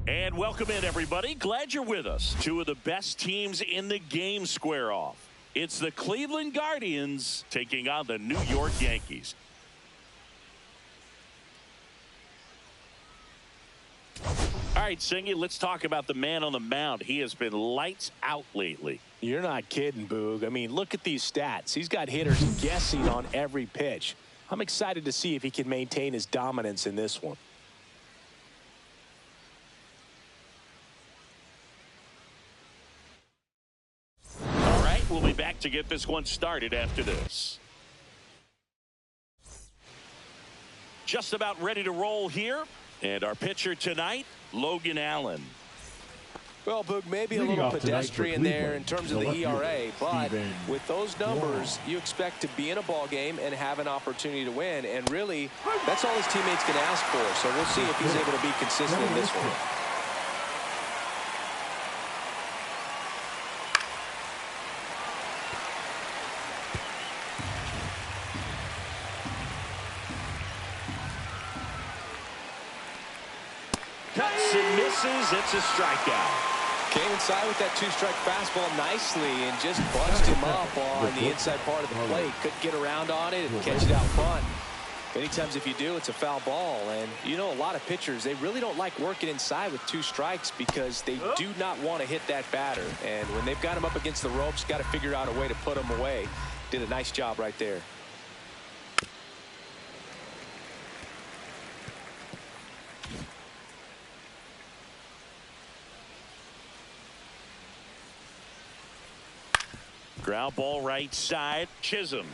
And welcome in, everybody. Glad you're with us. Two of the best teams in the game square off. It's the Cleveland Guardians taking on the New York Yankees. All right, Singy, let's talk about the man on the mound. He has been lights out lately. You're not kidding, Boog. I mean, look at these stats. He's got hitters guessing on every pitch. I'm excited to see if he can maintain his dominance in this one. All right, we'll be back to get this one started after this. Just about ready to roll here. And our pitcher tonight, Logan Allen. Well, Boog, maybe a little pedestrian there in terms of the ERA, but with those numbers, you expect to be in a ball game and have an opportunity to win. And really, that's all his teammates can ask for. So we'll see if he's able to be consistent in this one. Cuts and misses. It's a strikeout. Came inside with that two-strike fastball nicely and just bunched him up on the inside part of the plate. Couldn't get around on it and catch it out front. Many times if you do, it's a foul ball. And you know, a lot of pitchers, they really don't like working inside with two strikes because they do not want to hit that batter. And when they've got him up against the ropes, got to figure out a way to put him away. Did a nice job right there. Ground ball right side. Chisholm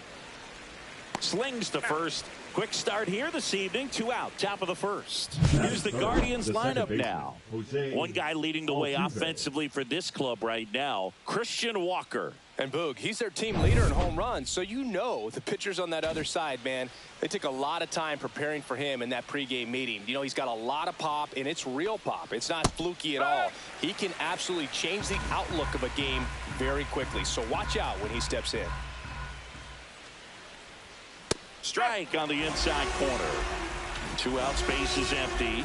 slings to first. Quick start here this evening. 2 out. Top of the first. Here's the Guardians lineup now. One guy leading the way offensively for this club right now, Christian Walker. And Boog, he's their team leader in home runs, so you know the pitchers on that other side, man, they took a lot of time preparing for him in that pregame meeting. You know, he's got a lot of pop, and it's real pop. It's not fluky at all. He can absolutely change the outlook of a game very quickly, so watch out when he steps in. Strike on the inside corner. 2 out, space is empty.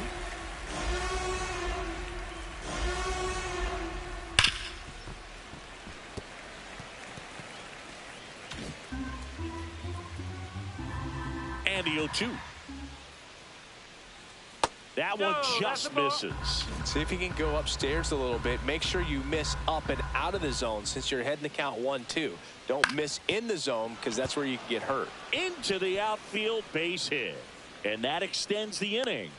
And the 0-2. That one just misses. See if you can go upstairs a little bit. Make sure you miss up and out of the zone since you're heading to count 1-2. Don't miss in the zone because that's where you can get hurt. Into the outfield, base hit. And that extends the inning.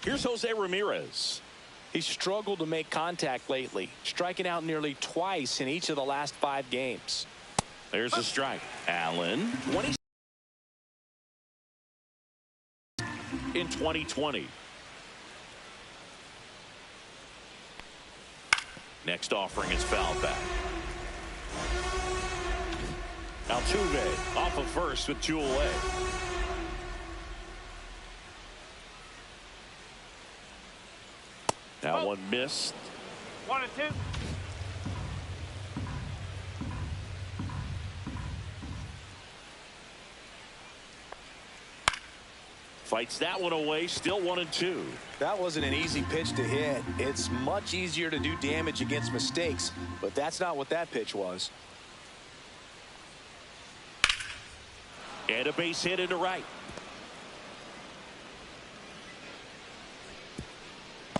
Here's Jose Ramirez. He's struggled to make contact lately, striking out nearly twice in each of the last 5 games. There's a strike. Allen, 20 in 2020. Next offering is fouled back. Altuve off of first with 2 away. That one missed. 1-2. Fights that one away, still 1-2. That wasn't an easy pitch to hit. It's much easier to do damage against mistakes, but that's not what that pitch was. And a base hit into right.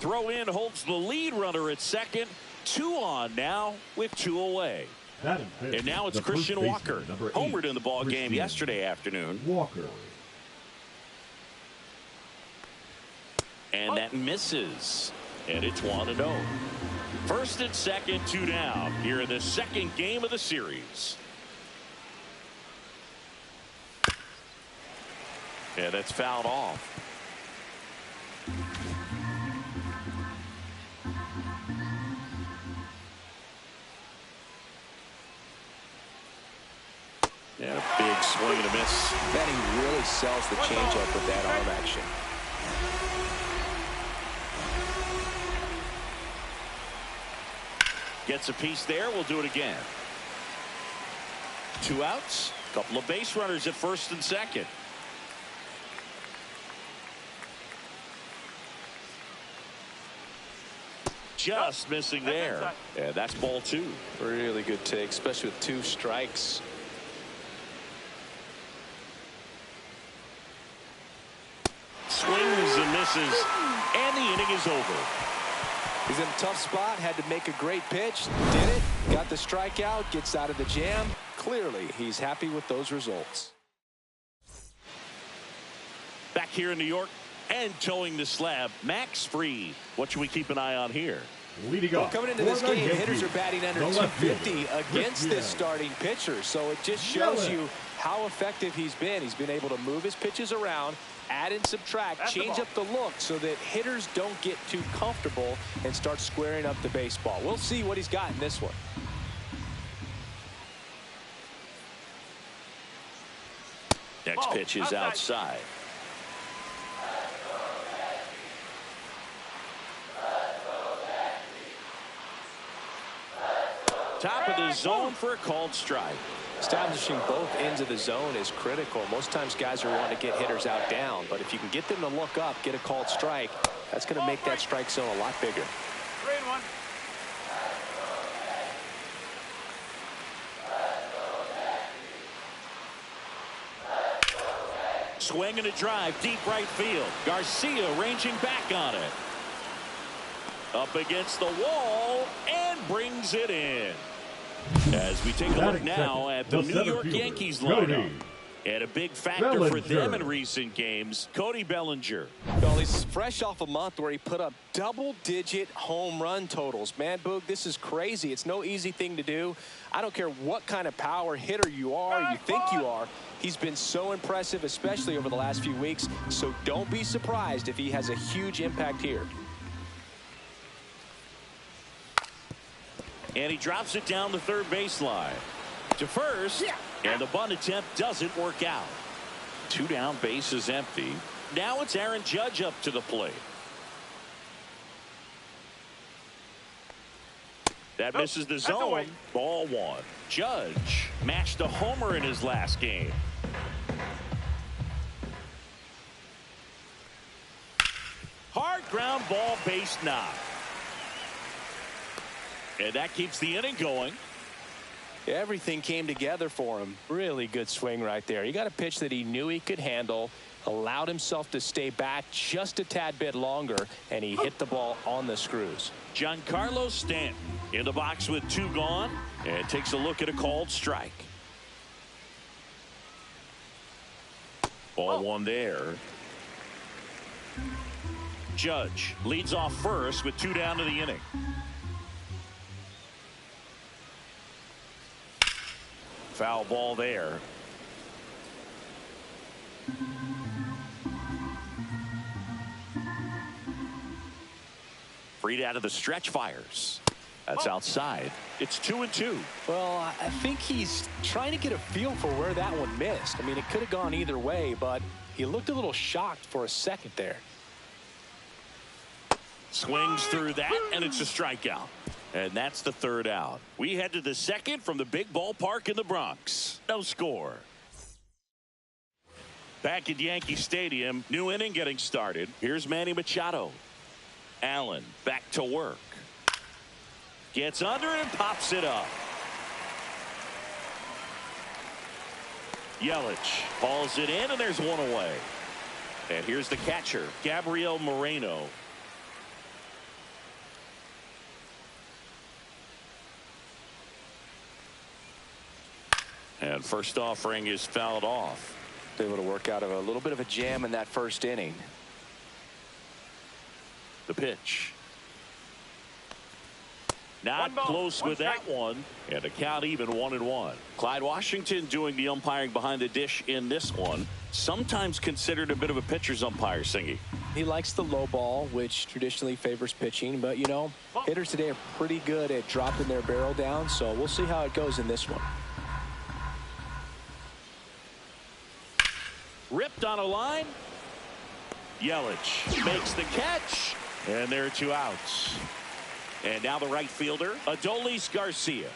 Throw in holds the lead runner at second. 2 on now with 2 away. And now it's Christian Walker. Homered in the ball game yesterday afternoon. Walker. And that misses. And it's 1-0. First and second, 2 down here in the second game of the series. And that's fouled off. And a big swing and a miss. Benny really sells the changeup with that arm action. Gets a piece there. We'll do it again. 2 outs. Couple of base runners at first and second. just missing there. And that's ball 2. Really good take, especially with 2 strikes. Swings and misses, and the inning is over. He's in a tough spot, had to make a great pitch, did it, got the strikeout, gets out of the jam. Clearly, he's happy with those results. Back here in New York and towing the slab, Max Fried. What should we keep an eye on here? Well, coming into this game, hitters are batting under 250 against this starting pitcher. So it just shows you how effective he's been. He's been able to move his pitches around, add and subtract, change up the look so that hitters don't get too comfortable and start squaring up the baseball. We'll see what he's got in this one. Next pitch is outside. Top of the zone for a called strike. Establishing both ends of the zone is critical. Most times guys are wanting to get hitters out down, but if you can get them to look up, get a called strike, that's going to make that strike zone a lot bigger. 3-1. Swing and a drive, deep right field. Garcia ranging back on it. Up against the wall and brings it in. As we take a look now at the New York Yankees lineup. And a big factor for them in recent games, Cody Bellinger. Well, he's fresh off a month where he put up double-digit home run totals. Man, Boog, this is crazy. It's no easy thing to do. I don't care what kind of power hitter you are, you think you are. He's been so impressive, especially over the last few weeks. So don't be surprised if he has a huge impact here. And he drops it down the third baseline. To first, and the bunt attempt doesn't work out. 2 down, base is empty. Now it's Aaron Judge up to the plate. That misses the zone. Ball 1. Judge mashed a homer in his last game. Hard ground ball, base knock. And that keeps the inning going. Everything came together for him. Really good swing right there. He got a pitch that he knew he could handle, allowed himself to stay back just a tad bit longer, and he hit the ball on the screws. Giancarlo Stanton in the box with 2 gone and takes a look at a called strike. Ball 1 there. Judge leads off first with 2 down to the inning. Foul ball there. Fried out of the stretch, fires. That's outside. It's 2-2. Well, I think he's trying to get a feel for where that one missed. I mean, it could have gone either way, but he looked a little shocked for a second there. Swings through that, and it's a strikeout. And that's the 3rd out. We head to the 2nd from the big ballpark in the Bronx. No score. Back at Yankee Stadium, new inning getting started. Here's Manny Machado. Allen back to work. Gets under it and pops it up. Yelich hauls it in, and there's 1 away. And here's the catcher, Gabriel Moreno. And first offering is fouled off. Able to work out of a little bit of a jam in that first inning. The pitch. Not close with that one. And a count even 1-1. Clyde Washington doing the umpiring behind the dish in this one. Sometimes considered a bit of a pitcher's umpire, Singy. He likes the low ball, which traditionally favors pitching. But, you know, hitters today are pretty good at dropping their barrel down. So we'll see how it goes in this one. Ripped on a line. Yelich makes the catch. And there are 2 outs. And now the right fielder, Adolis Garcia.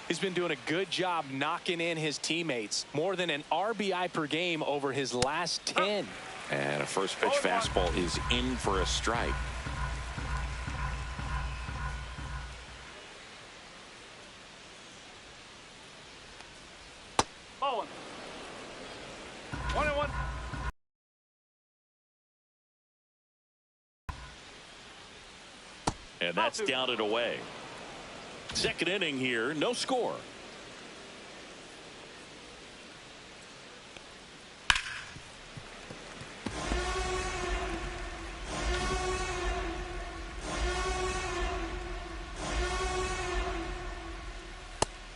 He's been doing a good job knocking in his teammates. More than an RBI per game over his last 10. And a first pitch fastball is in for a strike. balling. 1-1. And that's down and away. Second inning here, no score.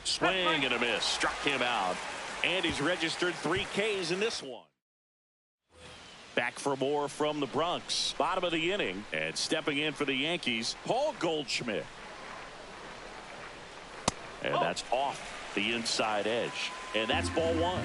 Swing and a miss. Struck him out. And he's registered 3 Ks in this one. Back for more from the Bronx. Bottom of the inning. And stepping in for the Yankees, Paul Goldschmidt. And that's off the inside edge. And that's ball 1.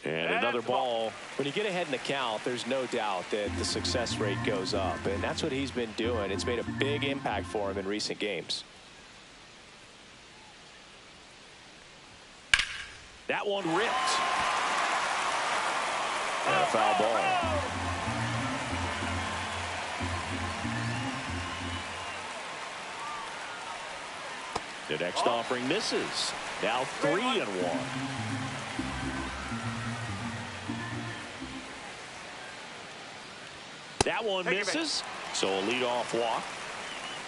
And another ball. When you get ahead in the count, there's no doubt that the success rate goes up. And that's what he's been doing. It's made a big impact for him in recent games. That one ripped. And a foul ball. The next offering misses. Now 3-1. That one misses. So a leadoff walk.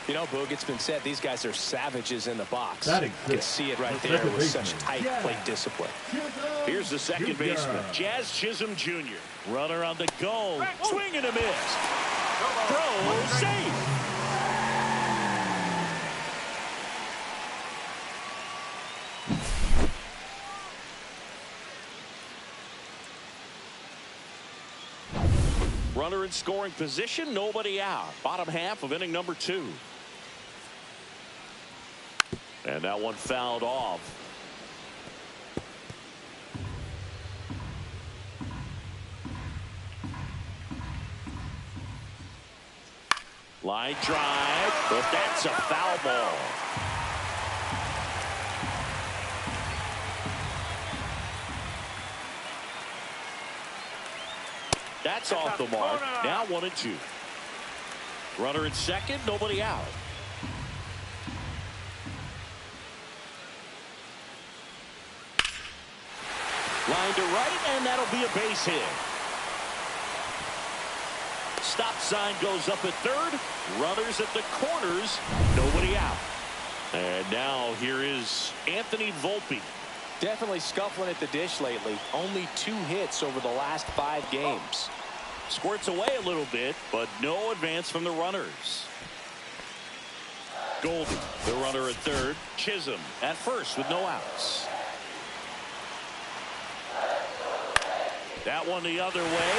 You know, Boog, it's been said these guys are savages in the box. You can see it right there with such tight plate discipline. Here's the second baseman, Jazz Chisholm Jr. Runner on the go. Swing and a miss. Throw safe. Runner in scoring position, nobody out. Bottom half of inning number 2. And that one fouled off. Line drive, but that's a foul ball. That's off the mark. Now 1-2. Runner at second, nobody out. Line to right, and that'll be a base hit. Stop sign goes up at third. Runners at the corners, nobody out. And now here is Anthony Volpe. Definitely scuffling at the dish lately. Only 2 hits over the last 5 games. Squirts away a little bit, but no advance from the runners. Goldie, the runner at third. Chisholm at first with no outs. That one the other way.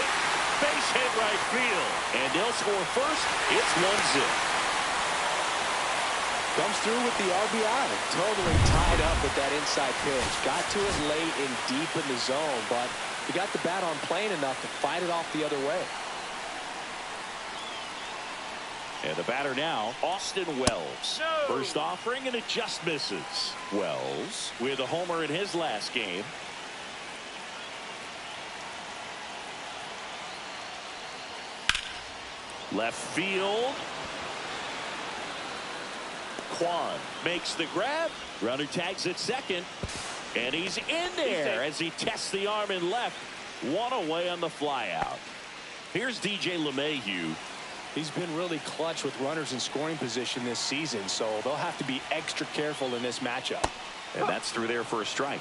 Base hit right field. And they'll score first. It's 1-0. Comes through with the RBI. Totally tied up with that inside pitch. Got to it late and deep in the zone, but he got the bat on plane enough to fight it off the other way. And the batter now, Austin Wells. No. First offering, and it just misses. Wells with a homer in his last game. Left field. Kwan makes the grab. Runner tags at second. And he's in there as he tests the arm in left. 1 away on the flyout. Here's DJ LeMahieu. He's been really clutch with runners in scoring position this season, so they'll have to be extra careful in this matchup. And that's through there for a strike.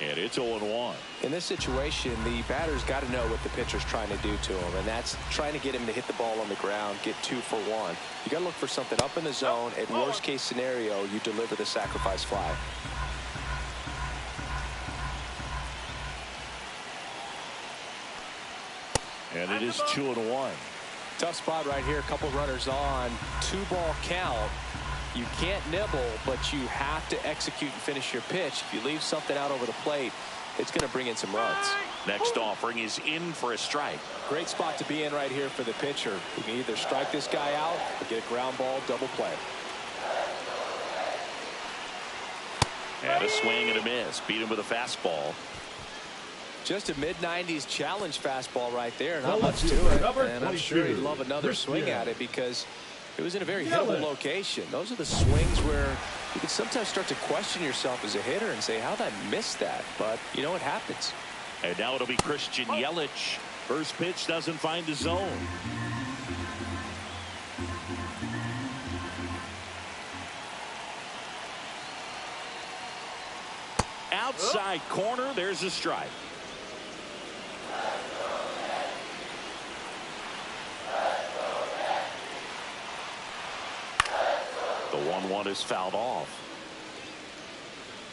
And it's 0-1. In this situation, the batter's got to know what the pitcher's trying to do to him, and that's trying to get him to hit the ball on the ground, get 2 for 1. You got to look for something up in the zone. At worst case scenario, you deliver the sacrifice fly. And it is 2-1. Tough spot right here. A couple runners on. 2-ball count. You can't nibble, but you have to execute and finish your pitch. If you leave something out over the plate, it's going to bring in some runs. Next offering is in for a strike. Great spot to be in right here for the pitcher. You can either strike this guy out or get a ground ball, double play. And a swing and a miss. Beat him with a fastball. Just a mid-90s challenge fastball right there. Not much to it. And I'm sure he'd love another swing at it because It was in a very hittable location. Those are the swings where you can sometimes start to question yourself as a hitter and say, how'd I miss that? But, you know, it happens. And now it'll be Christian Yelich. First pitch doesn't find the zone. Outside corner, there's a strike. The 1-1 is fouled off.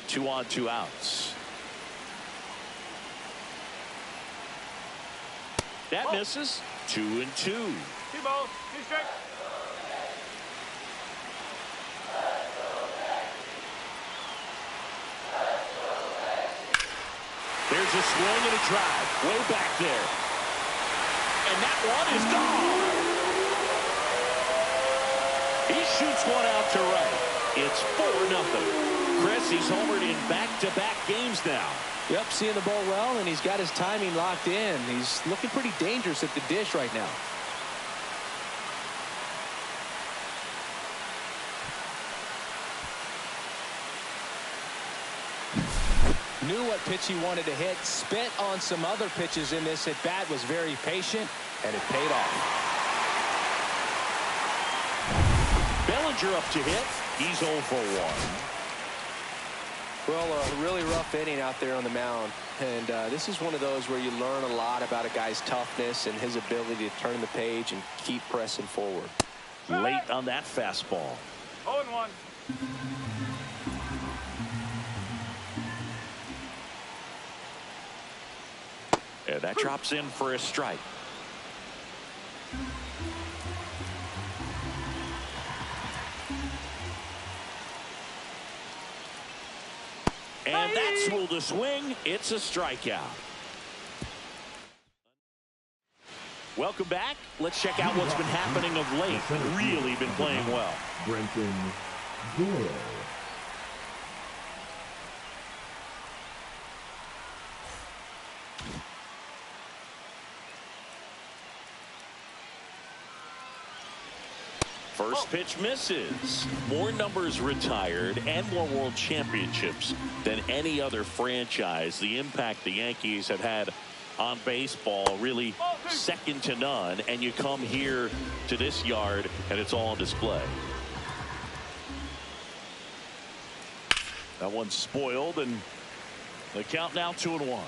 2 on, 2 outs. That misses. 2-2. 2 balls, 2 strikes. There's a swing and a drive way back there. And that one is gone. He shoots one out to right. It's 4-0. Chris, he's homered in back-to-back games now. Yep, seeing the ball well, and he's got his timing locked in. He's looking pretty dangerous at the dish right now. Knew what pitch he wanted to hit, spent on some other pitches in this at bat, was very patient, and it paid off. Bellinger up to hit. He's 0 for 1. Well, a really rough inning out there on the mound, and this is one of those where you learn a lot about a guy's toughness and his ability to turn the page and keep pressing forward. Late on that fastball. 0-1. And that drops in for a strike. And that's ruled a swing. It's a strikeout. Welcome back. Let's check out what's been happening of late. Really been playing well. Brenton Doyle. First pitch misses. More numbers retired and more world championships than any other franchise. The impact the Yankees have had on baseball really second to none. And you come here to this yard and it's all on display. That one's spoiled and the count now 2-1.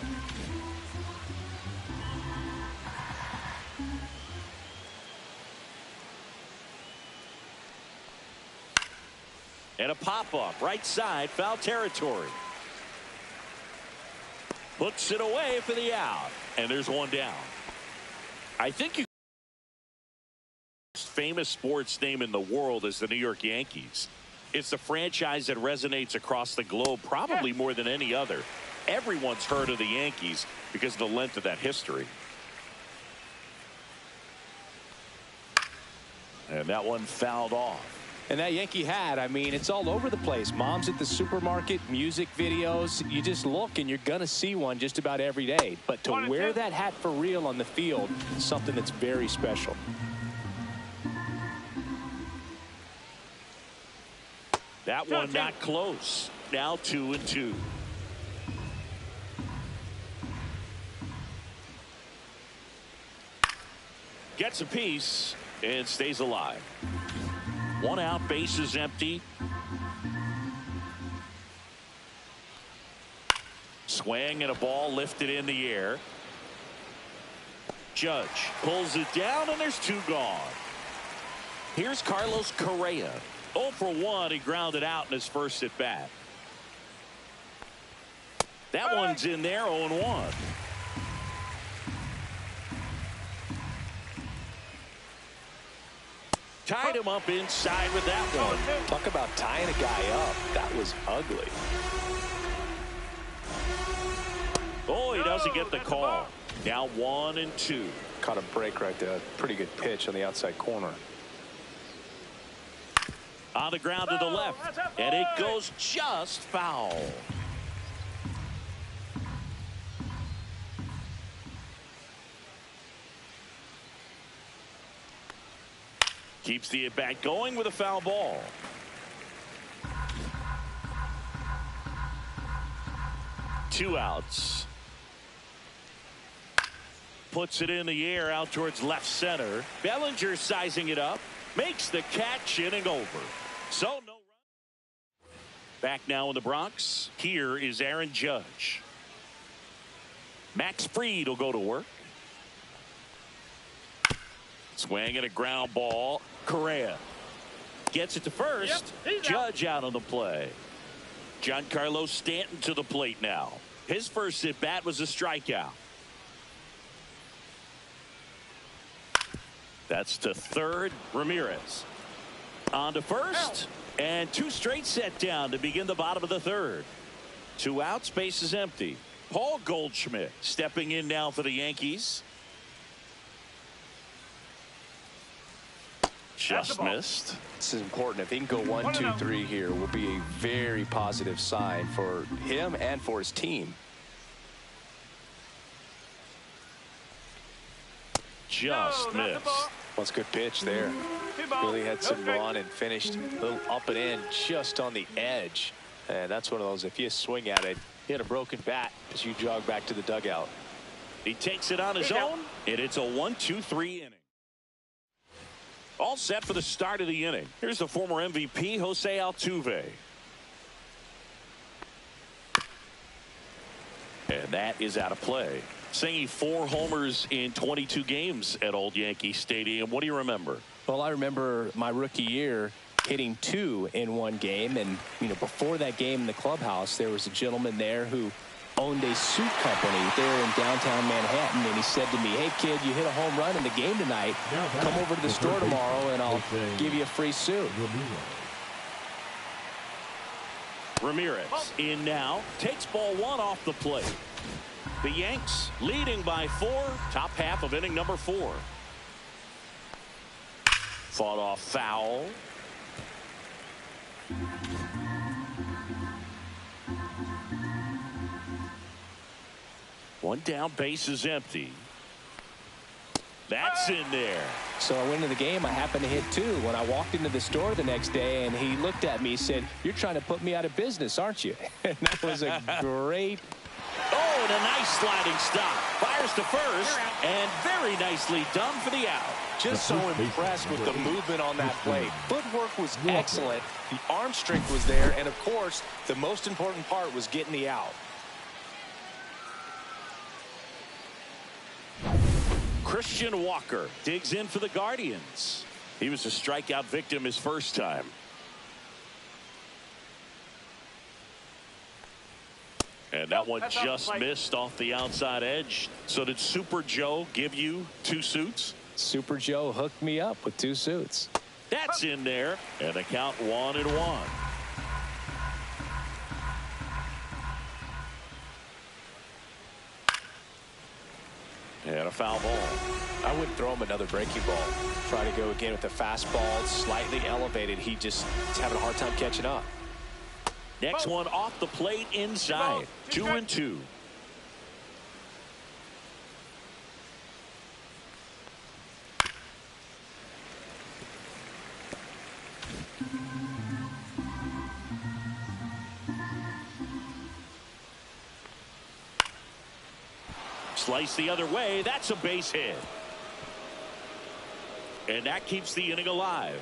And a pop-up, right side, foul territory. Puts it away for the out. And there's one down. I think most famous sports name in the world is the New York Yankees. It's the franchise that resonates across the globe probably more than any other. Everyone's heard of the Yankees because of the length of that history. And that one fouled off. And that Yankee hat, I mean, it's all over the place. Moms at the supermarket, music videos. You just look and you're going to see one just about every day. But to wear that hat for real on the field is something that's very special. That one not close. Now 2-2. Gets a piece and stays alive. 1 out, bases empty. Swing and a ball lifted in the air. Judge pulls it down and there's 2 gone. Here's Carlos Correa. 0 for 1. He grounded out in his first at bat. That one's in there. 0-1. Tied him up inside with that one. Talk about tying a guy up. That was ugly. Oh, he doesn't get the call. Now 1-2. Caught a break right there. Pretty good pitch on the outside corner. On the ground to the left. And it goes just foul. Keeps the at-bat going with a foul ball. Two outs. Puts it in the air out towards left center. Bellinger sizing it up. Makes the catch, inning over. So no run. Back now in the Bronx. Here is Aaron Judge. Max Fried will go to work. Swing and a ground ball. Correa gets it to first. Yep, Judge out on the play. Giancarlo Stanton to the plate now. His first at bat was a strikeout. That's to third. Ramirez on to first. And two straight set down to begin the bottom of the third. Two outs, base is empty. Paul Goldschmidt stepping in now for the Yankees. Just missed. This is important. If he can go 1, 2, 3 here, will be a very positive sign for him and for his team. Just missed. That's a good pitch there. Really had some run and finished a little up and in just on the edge. And that's one of those, if you swing at it, hit a broken bat as you jog back to the dugout. He takes it on his own, and it's a 1-2-3 inning. All set for the start of the inning. Here's the former MVP, Jose Altuve. And that is out of play. Singing 4 homers in 22 games at Old Yankee Stadium. What do you remember? Well, I remember my rookie year hitting 2 in one game. And, you know, before that game in the clubhouse, there was a gentleman there who owned a suit company there in downtown Manhattan, and he said to me, "Hey kid, you hit a home run in the game tonight. Come over to the store tomorrow and I'll give you a free suit." Ramirez in now, takes ball 1 off the plate. The Yanks leading by 4, top half of inning number 4. Fought off foul. One down, base is empty. That's in there. So I went into the game. I happened to hit 2 when I walked into the store the next day, and he looked at me and said, "You're trying to put me out of business, aren't you?" And that was a great. Oh, and a nice sliding stop. Fires to first, and very nicely done for the out. Just so impressed with the movement on that play. Footwork was excellent. The arm strength was there, and of course, the most important part was getting the out. Christian Walker digs in for the Guardians. He was a strikeout victim his first time. And that one just missed off the outside edge. So did Super Joe give you 2 suits? Super Joe hooked me up with 2 suits. That's in there. And the count 1-1. And a foul ball. I wouldn't throw him another breaking ball. Try to go again with the fastball, slightly elevated. He just is having a hard time catching up. Next one off the plate inside. 2-2. Slice the other way. That's a base hit. And that keeps the inning alive.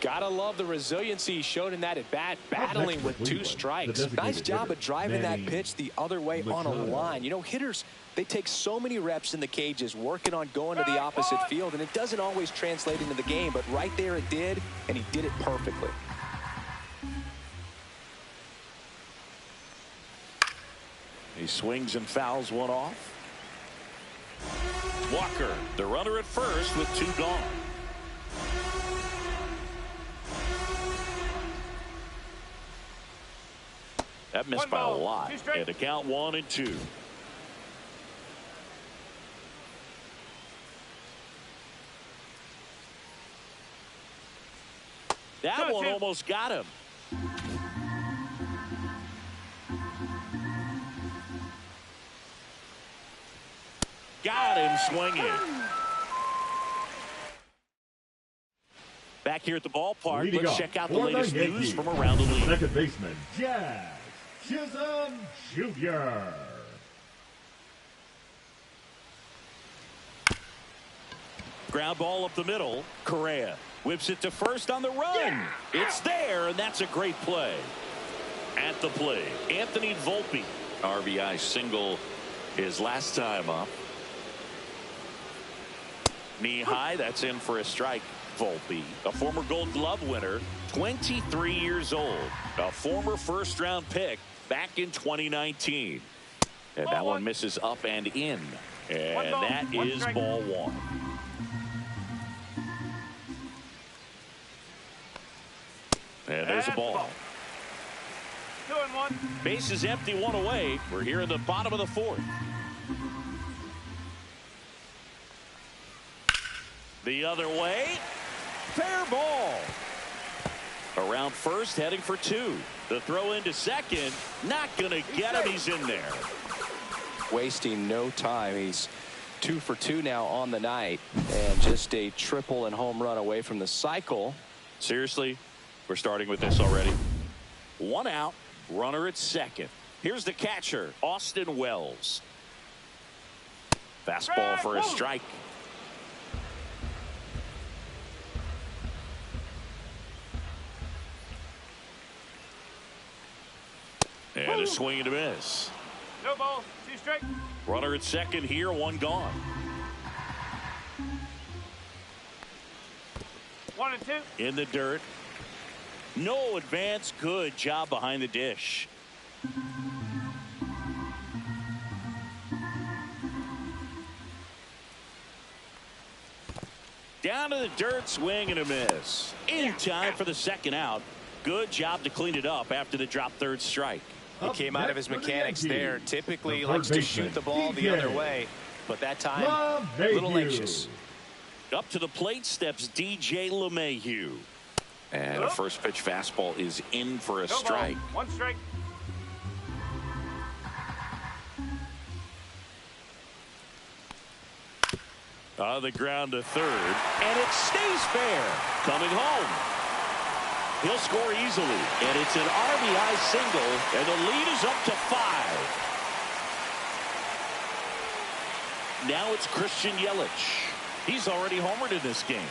Gotta love the resiliency he showed in that at bat, battling with 2 strikes. Nice job of driving that pitch the other way on a line. You know, hitters, they take so many reps in the cages working on going to the opposite field, and it doesn't always translate into the game, but right there it did, and he did it perfectly. He swings and fouls one off. Walker, the runner at first with 2 gone. That missed by a lot. And the count 1-2. That one almost got him. Got him swinging. Back here at the ballpark, Leading let's off check out the for latest the news Yankees, from around the league. Second baseman, Jazz Chisholm Jr. Ground ball up the middle. Correa whips it to first on the run. It's there, and that's a great play. At the plate, Anthony Volpe. RBI single his last time up. Knee high, that's in for a strike. Volpe, a former Gold Glove winner, 23 years old, a former first-round pick back in 2019. And that one misses up and in. And that is ball one. And there's a ball. 2-1. Base is empty, one away. We're here in the bottom of the fourth. The other way. Fair ball. Around first, heading for two. The throw into second. Not going to get him. He's in there. Wasting no time. He's 2 for 2 now on the night. And just a triple and home run away from the cycle. Seriously, we're starting with this already. One out. Runner at second. Here's the catcher, Austin Wells. Fastball for a strike. And a swing and a miss. No ball. 2 strike. Runner at second here, one gone. 1-2. In the dirt. No advance. Good job behind the dish. Down to the dirt, swing and a miss. In time for the second out. Good job to clean it up after the drop third strike. He came out of his mechanics there. Typically he likes to shoot the ball the other way, but that time a little anxious. Up to the plate steps DJ LeMahieu. And a first pitch fastball is in for a strike. 1 strike. On the ground to third, and it stays fair. Coming home. He'll score easily, and it's an RBI single, and the lead is up to 5. Now it's Christian Yelich. He's already homered in this game.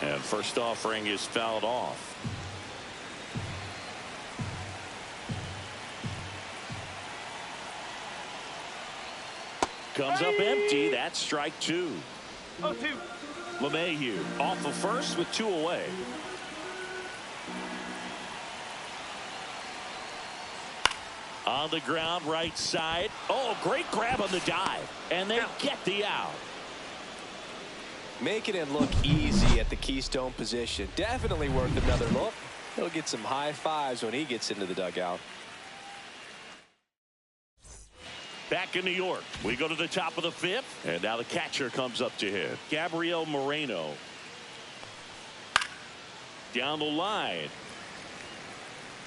And first offering is fouled off. Comes up empty. That's strike 2. 0-2. LeMahieu off of first with 2 away. On the ground, right side. Oh, great grab on the dive. And they get the out. Making it look easy at the keystone position. Definitely worth another look. He'll get some high fives when he gets into the dugout. Back in New York, we go to the top of the 5th, and now the catcher comes up to hit. Gabriel Moreno. Down the line.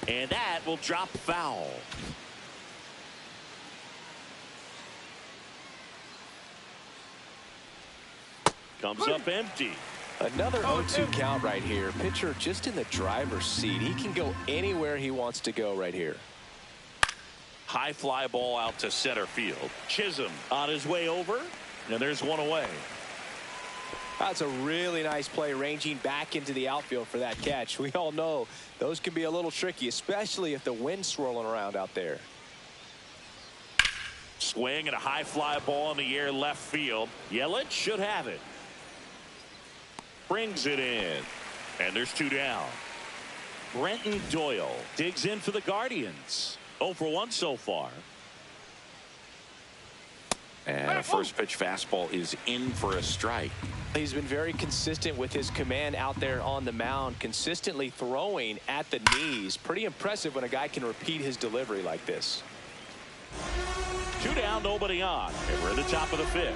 And that will drop foul. Comes up empty. Another 0-2 count right here. Pitcher just in the driver's seat. He can go anywhere he wants to go right here. High fly ball out to center field. Chisholm on his way over, and there's one away. That's a really nice play, ranging back into the outfield for that catch. We all know those can be a little tricky, especially if the wind's swirling around out there. Swing and a high fly ball in the air left field. Yelich should have it. Brings it in, and there's 2 down. Brenton Doyle digs in for the Guardians. 0 for 1 so far. And a first pitch fastball is in for a strike. He's been very consistent with his command out there on the mound, consistently throwing at the knees. Pretty impressive when a guy can repeat his delivery like this. 2 down, nobody on, and we're at the top of the 5th.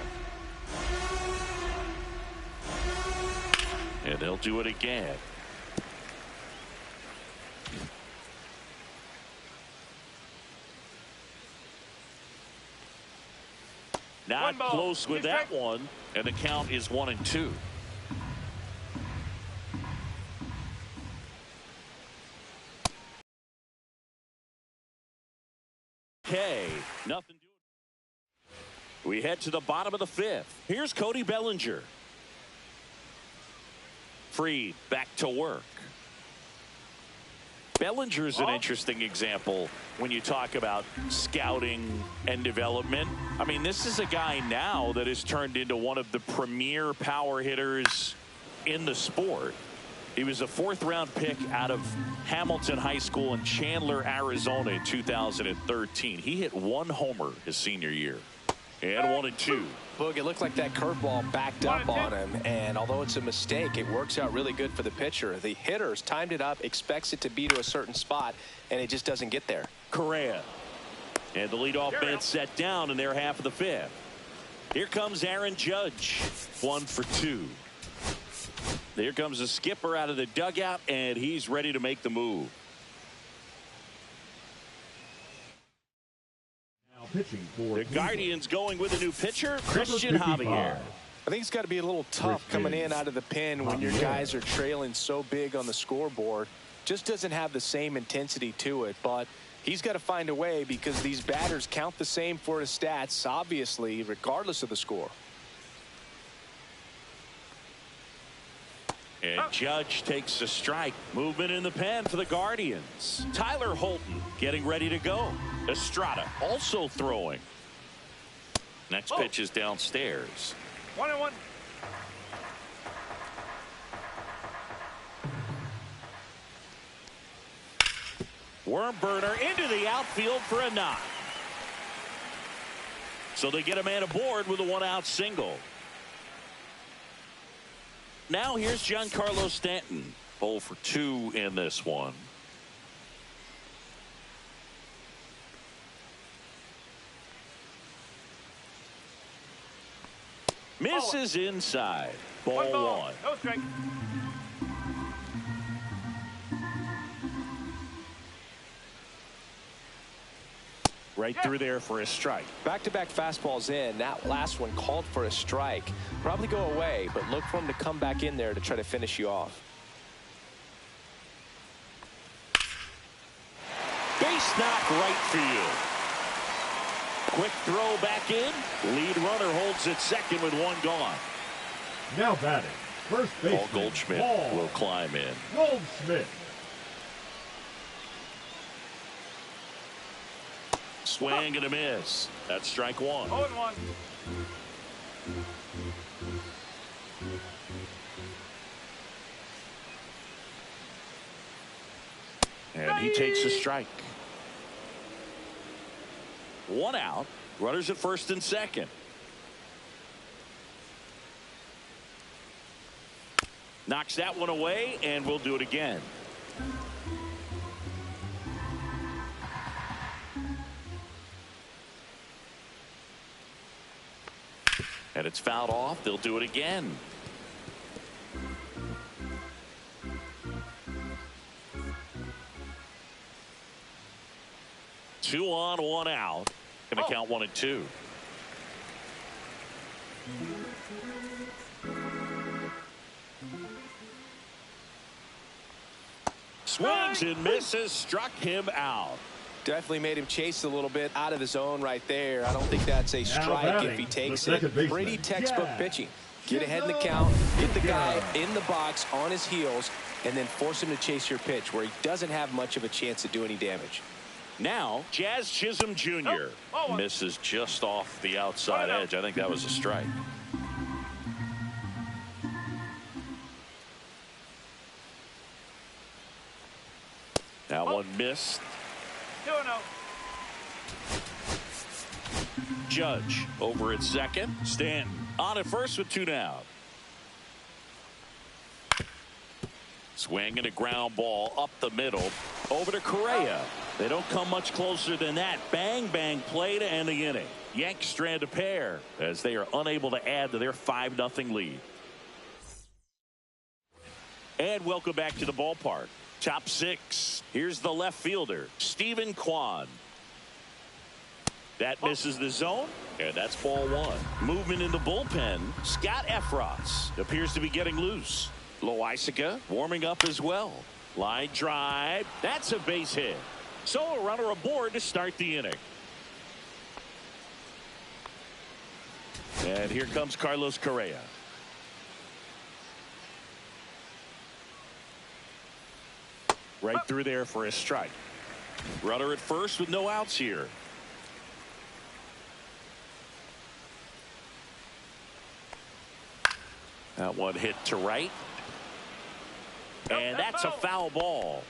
And they'll do it again. Not ball, close with 2 that strike. one, and the count is 1-2. Okay, nothing doing. We head to the bottom of the 5th. Here's Cody Bellinger. Free, back to work. Bellinger's an interesting example when you talk about scouting and development. I mean, this is a guy now that has turned into one of the premier power hitters in the sport. He was a 4th-round pick out of Hamilton High School in Chandler, Arizona in 2013. He hit 1 homer his senior year. And 1-2. Boog, it looked like that curveball backed up 1-2. on him, and although it's a mistake, it works out really good for the pitcher. The hitter's timed it up, expects it to be to a certain spot, and it just doesn't get there. Correa. And the leadoff man set down in their half of the 5th. Here comes Aaron Judge. 1 for 2. Here comes the skipper out of the dugout, and he's ready to make the move. Pitching for The Guardians going with a new pitcher, Christian Javier. I think it's got to be a little tough coming in out of the pen when your guys are trailing so big on the scoreboard. Just doesn't have the same intensity to it, but he's got to find a way because these batters count the same for his stats, obviously, regardless of the score. And Judge takes a strike. Movement in the pen for the Guardians. Tyler Holton getting ready to go. Estrada also throwing. Next pitch is downstairs. 1-1. Worm burner into the outfield for a knock. So they get a man aboard with a 1-out single. Now here's Giancarlo Stanton. 0 for 2 in this one. Misses inside. Ball 1. No strike. Right through there for a strike. Back-to-back fastballs in. That last one called for a strike. Probably go away, but look for him to come back in there to try to finish you off. Base knock right field. Quick throw back in. Lead runner holds at second with 1 gone. Now batting, first baseman, Paul Goldschmidt will climb in. Goldschmidt. Swing and a miss. That's strike 1. 0-1. And he takes a strike. 1 out. Runners at first and second. Knocks that one away, and we'll do it again. And it's fouled off. They'll do it again. Two on, 1 out. Going to count 1-2. Swings and misses. Struck him out. Definitely made him chase a little bit out of the zone right there. I don't think that's a strike if he takes it. Pretty textbook pitching. Get ahead in the count, get the guy in the box on his heels, and then force him to chase your pitch where he doesn't have much of a chance to do any damage. Now, Jazz Chisholm Jr. misses just off the outside edge. I think that was a strike. That one missed. 2-0. Judge over at second. Stanton on at first with 2 down. Swing and a ground ball up the middle. Over to Correa. They don't come much closer than that. Bang, bang play to end the inning. Yanks strand a pair as they are unable to add to their 5-0 lead. And welcome back to the ballpark. Top 6. Here's the left fielder, Stephen Kwan. That misses the zone, and that's ball one. Movement in the bullpen. Scott Efros appears to be getting loose. Loaisiga warming up as well. Line drive. That's a base hit. So a runner aboard to start the inning. And here comes Carlos Correa. Right through there for a strike. Runner at first with no outs here. That one hit to right. And that's a foul ball.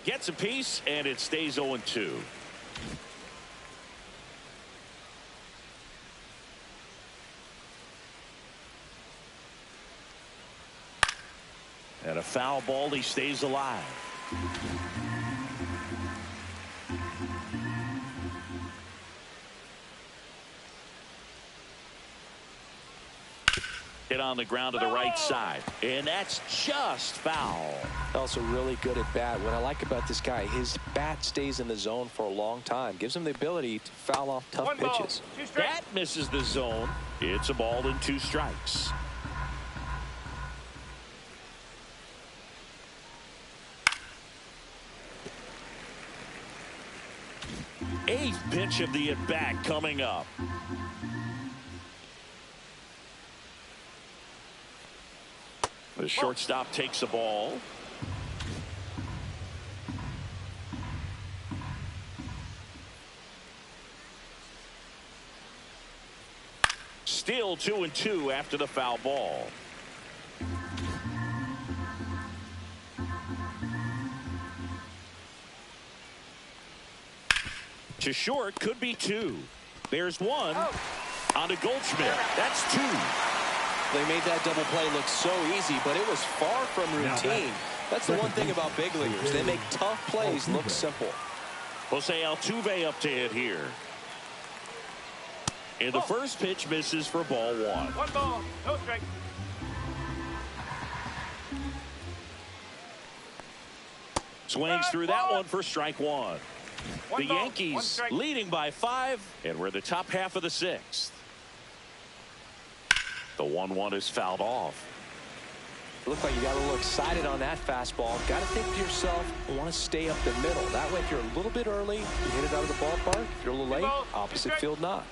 Gets a piece, and it stays 0-2. And a foul ball, he stays alive. Hit on the ground to the right side, and that's just foul. Also really good at bat. What I like about this guy, his bat stays in the zone for a long time. Gives him the ability to foul off tough pitches. That misses the zone. It's a ball and 2 strikes. Eighth pitch of the at-bat coming up. The shortstop takes the ball. Still 2-2 after the foul ball. To short, could be 2. There's 1 on to Goldschmidt. That's 2. They made that double play look so easy, but it was far from routine. That's the one thing about big leaguers. They make tough plays look simple. Jose Altuve up to hit here. And the first pitch misses for ball 1. 1 ball, no strike. Swings through that one for strike 1. The Yankees leading by 5, and we're the top half of the 6th. The 1-1 is fouled off. Look like you got a little excited on that fastball. Got to think to yourself, I want to stay up the middle. That way, if you're a little bit early, you hit it out of the ballpark. If you're a little late, opposite field not.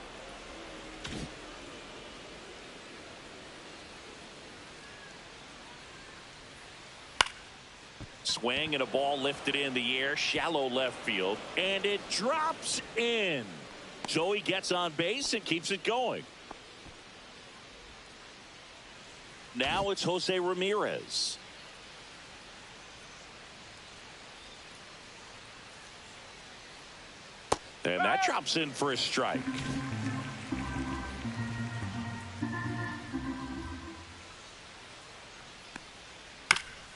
Swing and a ball lifted in the air, shallow left field, and it drops in. So he gets on base and keeps it going. Now it's Jose Ramirez. And that drops in for a strike.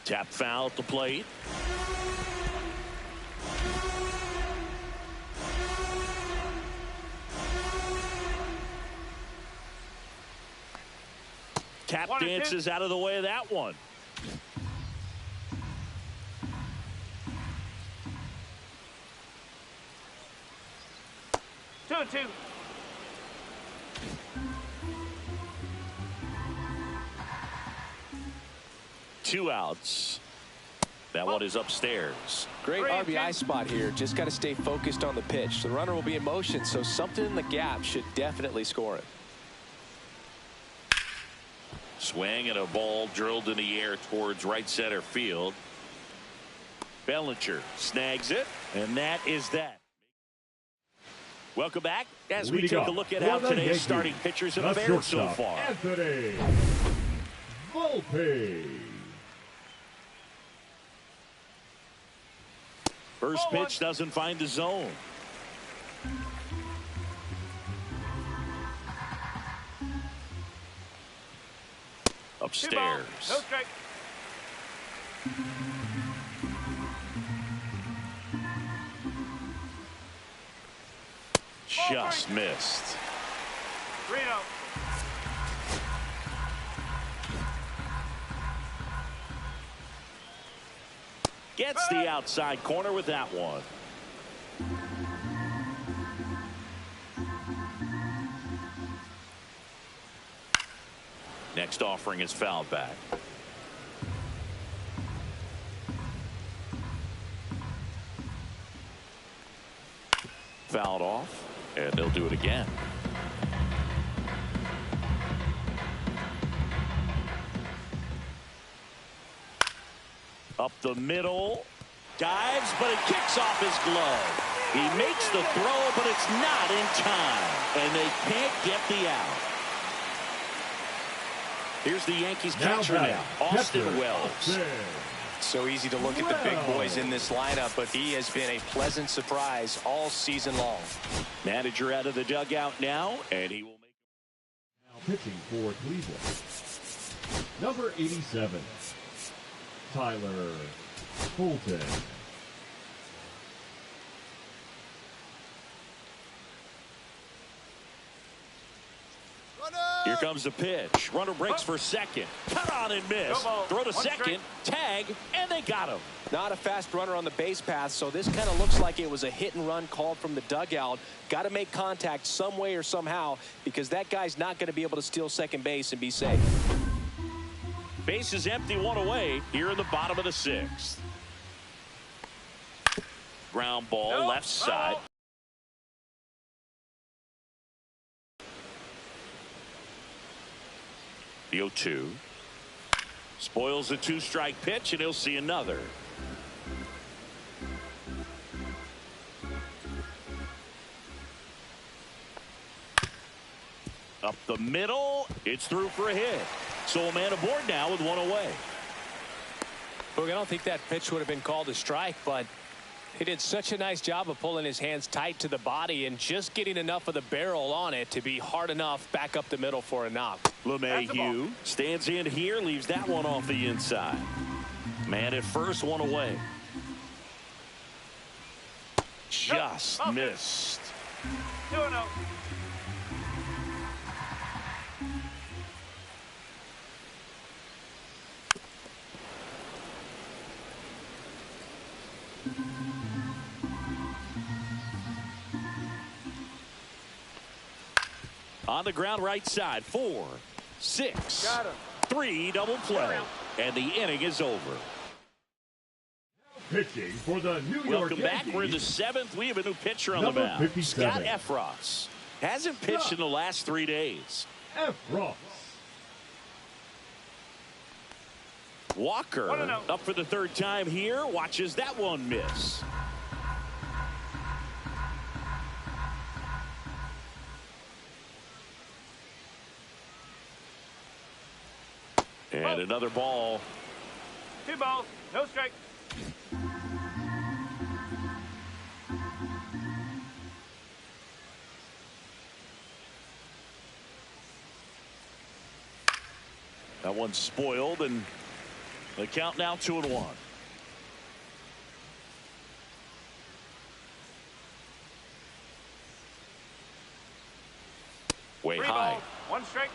Tap foul at the plate. Tap dances out of the way of that one. Two and 2. Two outs. That one is upstairs. Great RBI spot here. Just got to stay focused on the pitch. The runner will be in motion, so something in the gap should definitely score it. Swing and a ball drilled in the air towards right center field. Bellinger snags it, and that is that. Welcome back as we take a look at how today's starting pitchers have fared so far. Anthony Volpe. First pitch doesn't find the zone. Upstairs. No strike. Just missed. 3-0. Gets the outside corner with that one. Next offering is fouled back. Fouled off, and they'll do it again. Up the middle, dives, but it kicks off his glove. He makes the throw, but it's not in time, and they can't get the out. Here's the Yankees catcher now, Austin Wells. So easy to look at the big boys in this lineup, but he has been a pleasant surprise all season long. Manager out of the dugout now, and he will make. Now pitching for Cleveland, number 87, Tyler Fulton. Here comes the pitch. Runner breaks for second. Cut on and miss. Throw to second. Tag, and they got him. Not a fast runner on the base path, so this kind of looks like it was a hit and run called from the dugout. Got to make contact some way or somehow, because that guy's not going to be able to steal second base and be safe. Base is empty, one away here in the bottom of the sixth. Ground ball left side. The 0-2. Spoils the two-strike pitch, and he'll see another. Up the middle. It's through for a hit. So a man aboard now with one away. Look, I don't think that pitch would have been called a strike, but he did such a nice job of pulling his hands tight to the body and just getting enough of the barrel on it to be hard enough back up the middle for a knock. LeMahieu stands in here, leaves that one off the inside. Man at first, one away. Just missed. 2-0. On the ground right side, 4, 6, 3, double play. And the inning is over. Pitching for the New York Welcome back. Yankees. We're in the 7th. We have a new pitcher on the Number mound. 57. Scott Efros. Hasn't pitched in the last 3 days. Efros. Walker up for the third time here. Watches that one miss. And another ball. 2 balls, no strike. That one's spoiled, and the count now 2-1. Way 3 high. balls, 1 strike.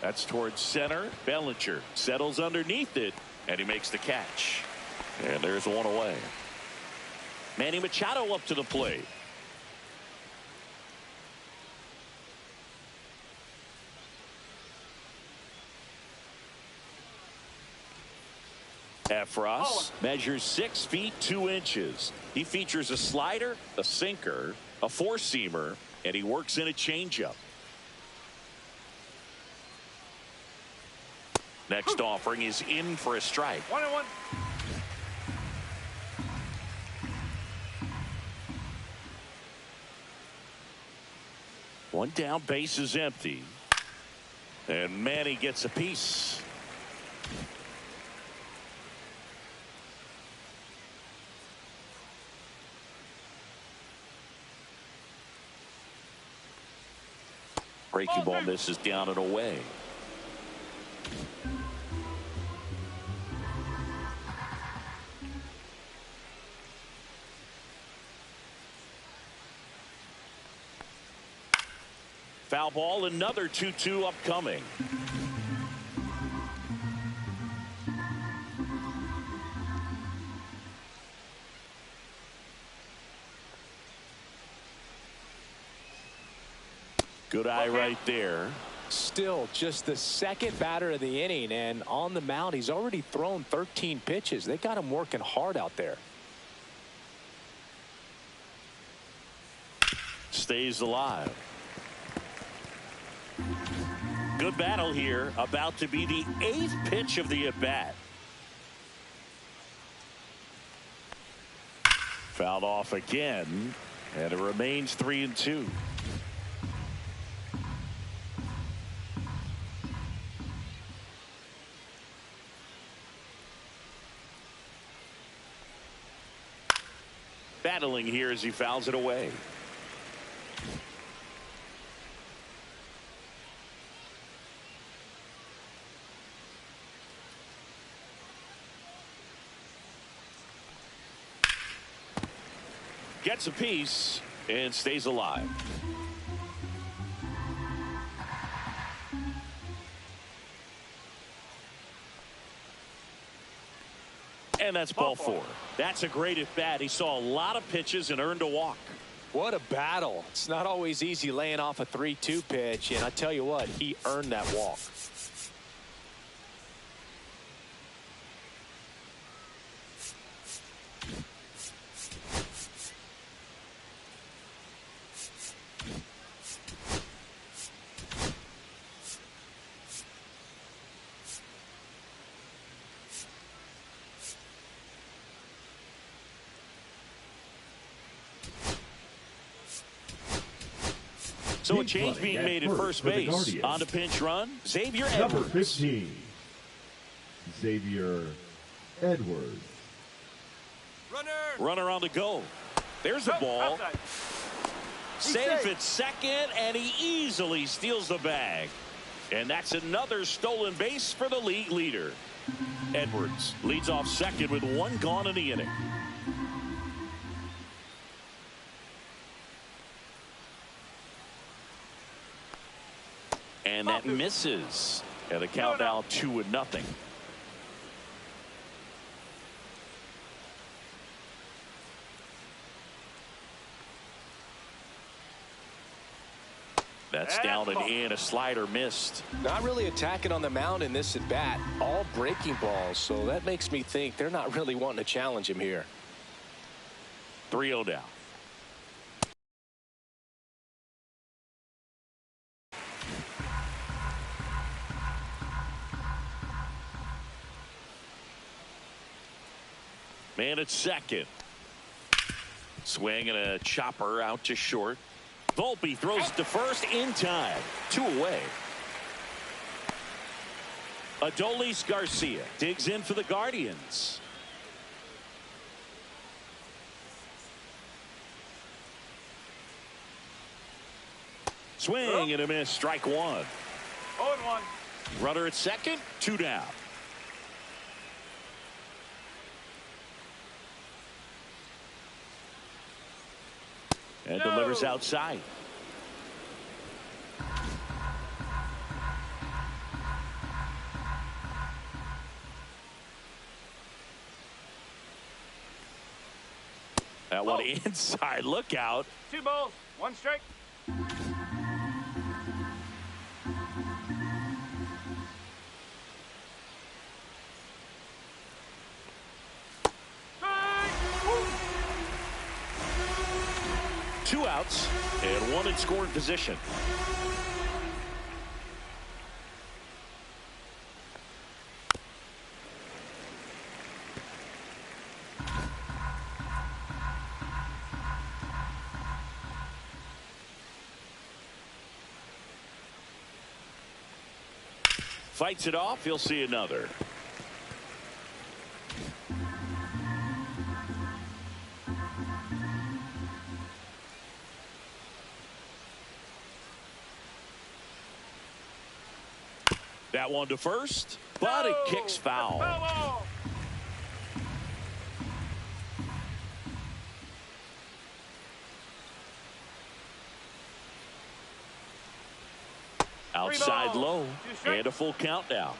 That's towards center. Bellinger settles underneath it, and he makes the catch. And there's one away. Manny Machado up to the plate. Efros measures 6 feet 2 inches. He features a slider, a sinker, a four-seamer, and he works in a changeup. Next offering is in for a strike. 1-1. One down, base is empty. And Manny gets a piece. Breaking ball misses down and away. Foul ball, another 2-2 upcoming. Good eye right there. Still just the second batter of the inning, and on the mound he's already thrown 13 pitches. They got him working hard out there. Stays alive. Good battle here. About to be the 8th pitch of the at-bat. Fouled off again, and it remains 3-2. Battling here as he fouls it away. Gets a piece and stays alive. And that's ball 4. That's a great at bat. He saw a lot of pitches and earned a walk. What a battle. It's not always easy laying off a 3-2 pitch, and I tell you what, he earned that walk. So a change being made at first base. On the pinch run, Xavier Edwards. Number 15, Xavier Edwards. Runner on the go. There's the ball. Safe at second, and he easily steals the bag. And that's another stolen base for the league leader. Edwards leads off second with 1 gone in the inning. And that misses. And the count now 2-0. That's down and in. A slider missed. Not really attacking on the mound in this at bat. All breaking balls. So that makes me think they're not really wanting to challenge him here. 3-0 down. Man at second. Swing and a chopper out to short. Volpe throws it to first in time. 2 away. Adolis Garcia digs in for the Guardians. Swing and a miss. Strike 1. 0-1. Runner at second. 2 down. And delivers outside. That one inside. Look out. 2 balls, 1 strike. Two outs and 1 in scoring position. Fights it off. He'll see another. That one to first, but it kicks foul. Outside low, and a full count now.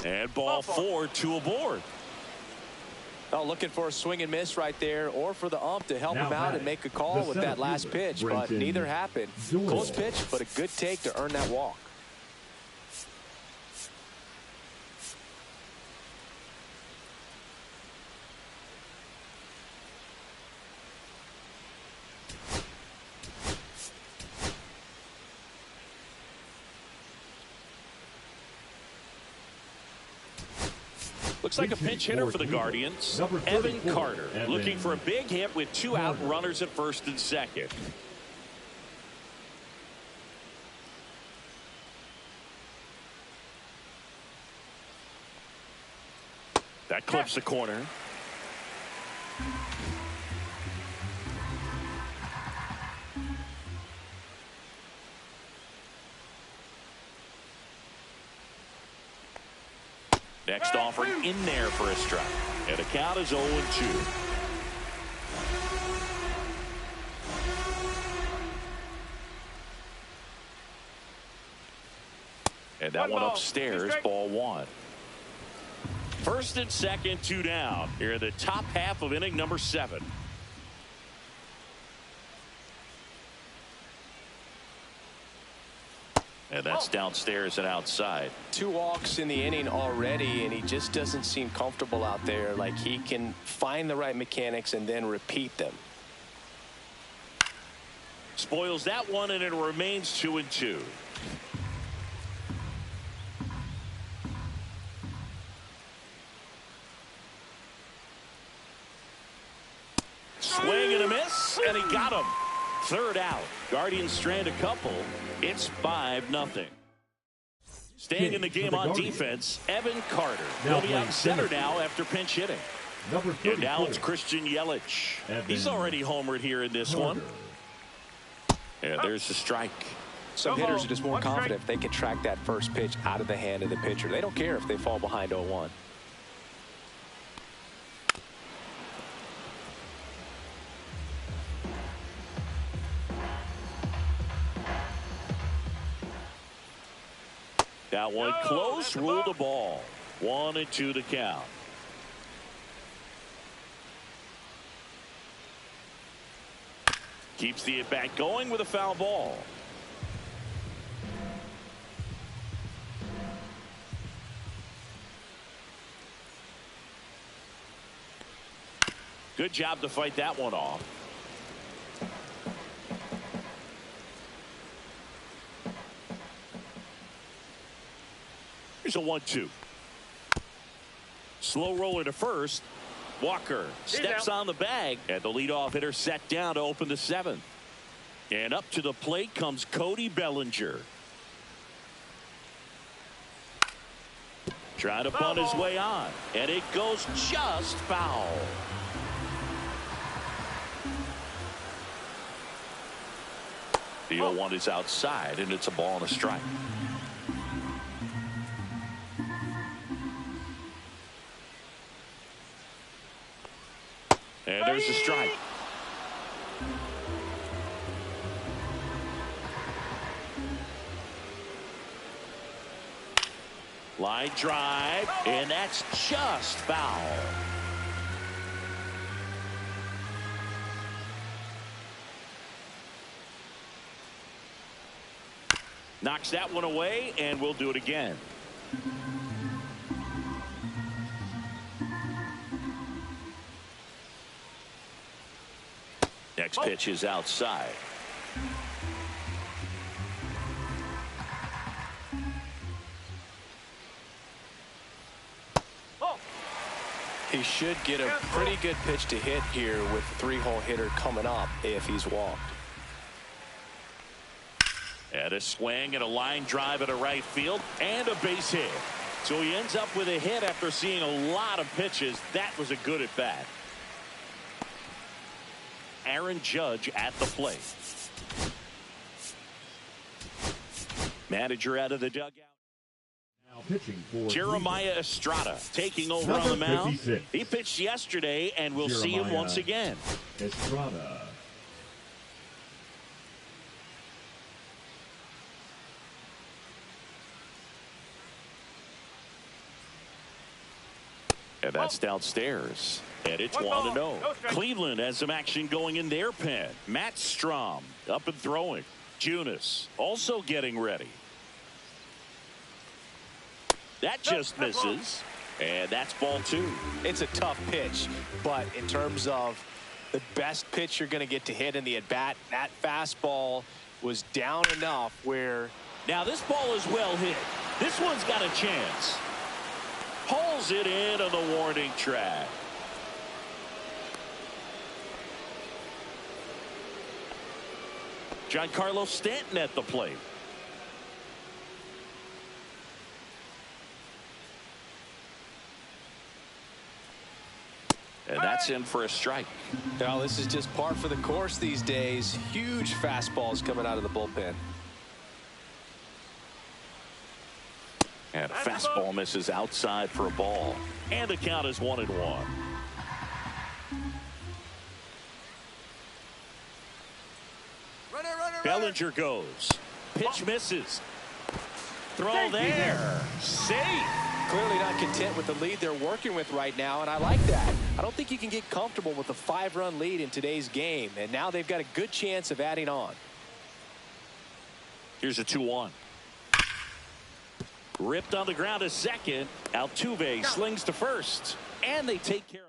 And ball 4, 2 aboard. Oh, looking for a swing and miss right there, or for the ump to help him out and make a call with that last pitch, but neither happened. Close pitch, but a good take to earn that walk. Looks like a pinch hitter for the Guardians. Evan Carter looking for a big hit with 2 out, runners at first and second. That clips the corner. Next offering in there for a strike. And the count is 0-2. And that one upstairs, ball 1. First and second, 2 down. Here in the top half of inning number 7. And that's downstairs and outside. 2 walks in the inning already, and he just doesn't seem comfortable out there. Like he can find the right mechanics and then repeat them. Spoils that one, and it remains 2-2. Swing and a miss, and he got him. Third out. Guardians strand a couple. It's 5-0. Staying in the game on defense, Evan Carter. He'll be out center now after pinch hitting. And now it's Christian Yelich. He's already homered here in this one. And there's the strike. Some hitters are just more confident if they can track that first pitch out of the hand of the pitcher. They don't care if they fall behind 0-1. That one close, ruled the ball. 1-2 to count. Keeps the at-bat going with a foul ball. Good job to fight that one off. Here's a 1-2. Slow roller to first. Walker steps on the bag, and the leadoff hitter set down to open the 7th. And up to the plate comes Cody Bellinger. Trying to bunt his way on, and it goes just foul. The 0-1 is outside, and it's a ball and a strike. And there's a strike. Line drive, and that's just foul. Knocks that one away, and we'll do it again. Next pitch is outside. He should get a pretty good pitch to hit here with a 3-hole hitter coming up if he's walked. And a swing and a line drive at a right field and a base hit. So he ends up with a hit after seeing a lot of pitches. That was a good at bat. Aaron Judge at the plate. Manager out of the dugout. Now pitching for Jeremiah Estrada taking over on the mound. He pitched yesterday, and we'll see him once again. Estrada. And that's downstairs. And it's 1-0. Cleveland has some action going in their pen. Matt Strom up and throwing. Junis also getting ready. That just misses. And that's ball 2. It's a tough pitch, but in terms of the best pitch you're going to get to hit in the at-bat, that fastball was down enough where... Now this ball is well hit. This one's got a chance. Pulls it in on the warning track. Giancarlo Stanton at the plate. And that's in for a strike. Now this is just par for the course these days. Huge fastballs coming out of the bullpen. And a fastball misses outside for a ball. And the count is 1-1. Bellinger goes. Pitch misses. Throw there. Safe. Clearly not content with the lead they're working with right now, and I like that. I don't think you can get comfortable with a 5-run lead in today's game, and now they've got a good chance of adding on. Here's a 2-1. Ripped on the ground to second. Altuve slings to first. And they take care of.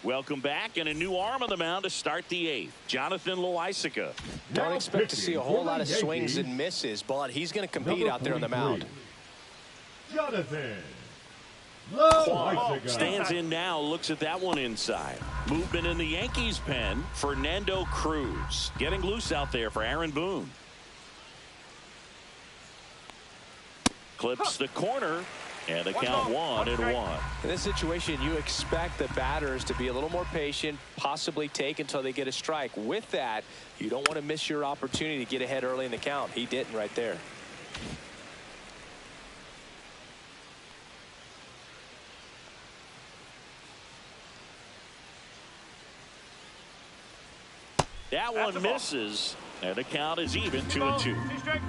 Welcome back, and a new arm on the mound to start the 8th. Jonathan Loaisiga. Don't expect to see a whole lot of swings and misses, but he's going to compete out there on the mound. Jonathan Loaisiga stands in now, looks at that one inside. Movement in the Yankees pen. Fernando Cruz getting loose out there for Aaron Boone. Clips the corner, and the count 1-1. In this situation, you expect the batters to be a little more patient, possibly take until they get a strike. With that, you don't want to miss your opportunity to get ahead early in the count. He didn't right there. That one misses, and the count is even 2-2.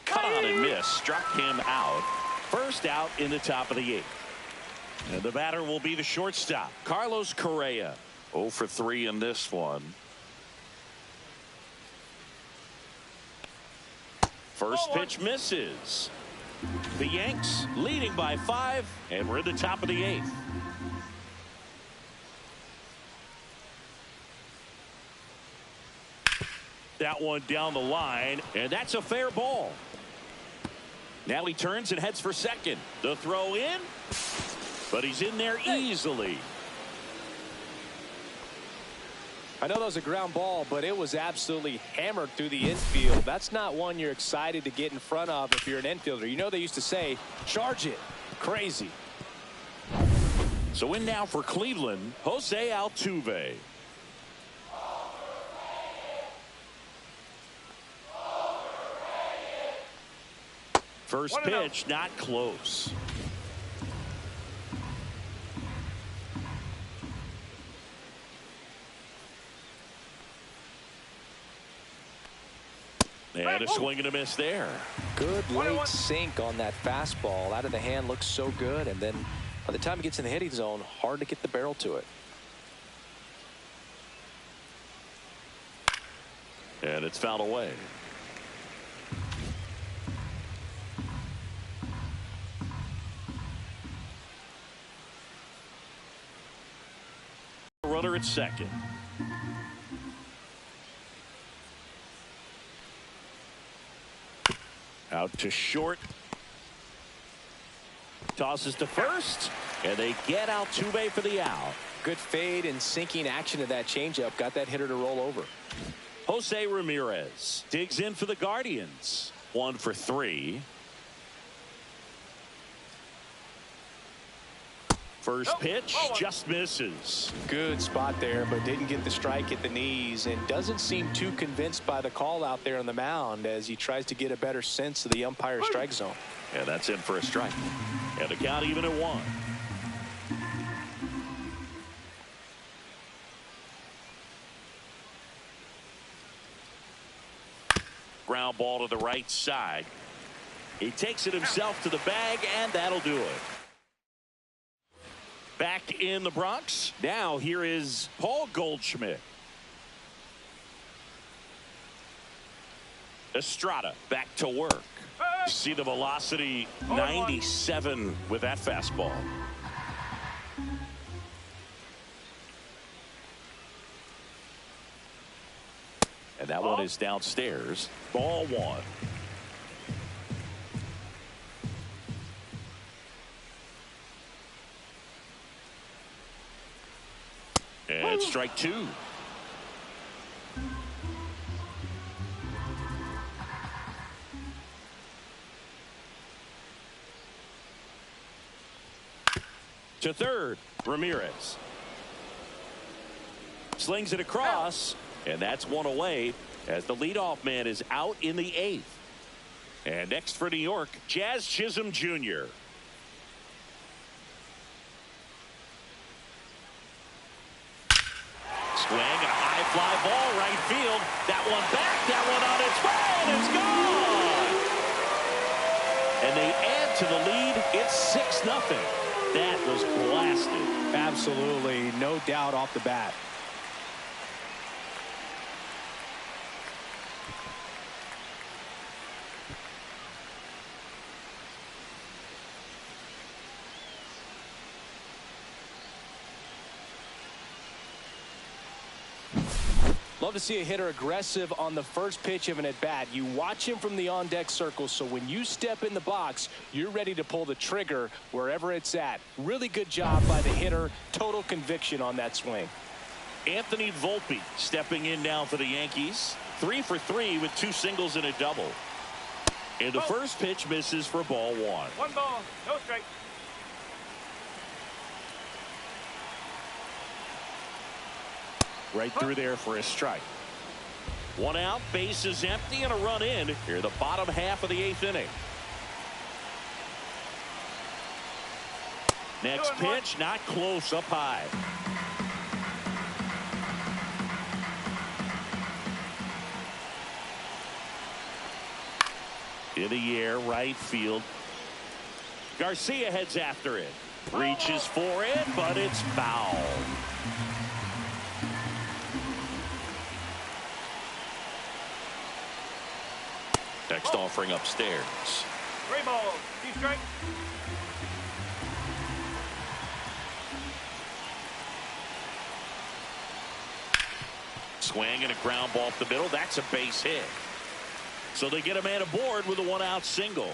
Cut on and miss, struck him out. First out in the top of the 8th. And the batter will be the shortstop, Carlos Correa. 0 for 3 in this one. First pitch misses. The Yanks leading by 5, and we're at the top of the 8th. That one down the line, and that's a fair ball. Now he turns and heads for second. The throw in, but he's in there easily. I know that was a ground ball, but it was absolutely hammered through the infield. That's not one you're excited to get in front of if you're an infielder. You know they used to say, charge it. Crazy. So in now for Cleveland, Jose Altuve. First pitch, not close. And a swing and a miss there. Good late sink on that fastball. Out of the hand, looks so good. And then by the time it gets in the hitting zone, hard to get the barrel to it. And it's fouled away. Runner at second. Out to short. Tosses to first. And they get Altuve for the out. Good fade and sinking action of that changeup. Got that hitter to roll over. Jose Ramirez digs in for the Guardians. 1 for 3. First pitch just misses. Good spot there, but didn't get the strike at the knees and doesn't seem too convinced by the call out there on the mound as he tries to get a better sense of the umpire's strike zone. And that's in for a strike. And the count even at 1. Ground ball to the right side. He takes it himself to the bag, and that'll do it. Back in the Bronx. Now here is Paul Goldschmidt. Estrada back to work. See the velocity, 97 with that fastball. And that one is downstairs. Ball 1. And strike 2. To third, Ramirez. Slings it across, and that's one away as the leadoff man is out in the 8th. And next for New York, Jazz Chisholm Jr. Swing and a high fly ball right field. That one back, that one on its way, and it's gone. And they add to the lead. It's 6-0. That was blasted. Absolutely, no doubt off the bat. Love to see a hitter aggressive on the first pitch of an at-bat. You watch him from the on-deck circle, so when you step in the box, you're ready to pull the trigger wherever it's at. Really good job by the hitter. Total conviction on that swing. Anthony Volpe stepping in now for the Yankees. 3 for 3 with 2 singles and a double. And the first pitch misses for ball 1. 1 ball, no strike. Right through there for a strike. 1 out, base is empty, and a run in here the bottom half of the 8th inning. Next pitch, not close, up high. In the air, right field. Garcia heads after it. Reaches for it, but it's foul. Next offering upstairs. 3 balls, 2 strikes. Swing and a ground ball up the middle. That's a base hit. So they get a man aboard with a 1-out single.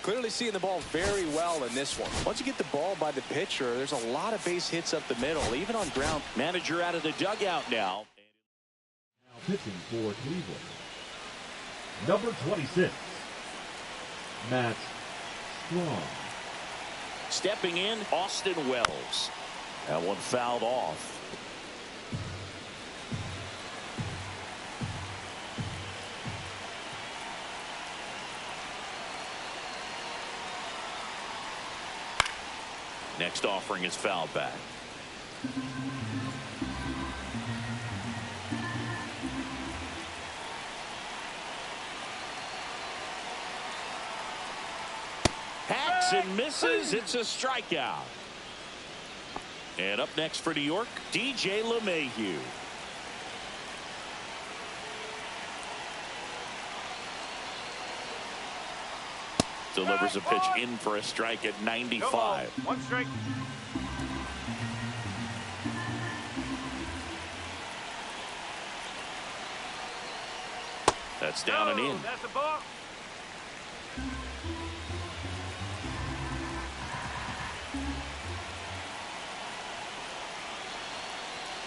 Clearly seeing the ball very well in this one. Once you get the ball by the pitcher, there's a lot of base hits up the middle, even on ground. Manager out of the dugout now. Pitching for Cleveland, number 26, Matt Strong. Stepping in, Austin Wells. That one fouled off. Next offering is fouled back. Hacks and misses. It's a strikeout. And up next for New York, DJ LeMahieu. Delivers a pitch in for a strike at 95. 1 strike. That's That's down and in. That's a ball.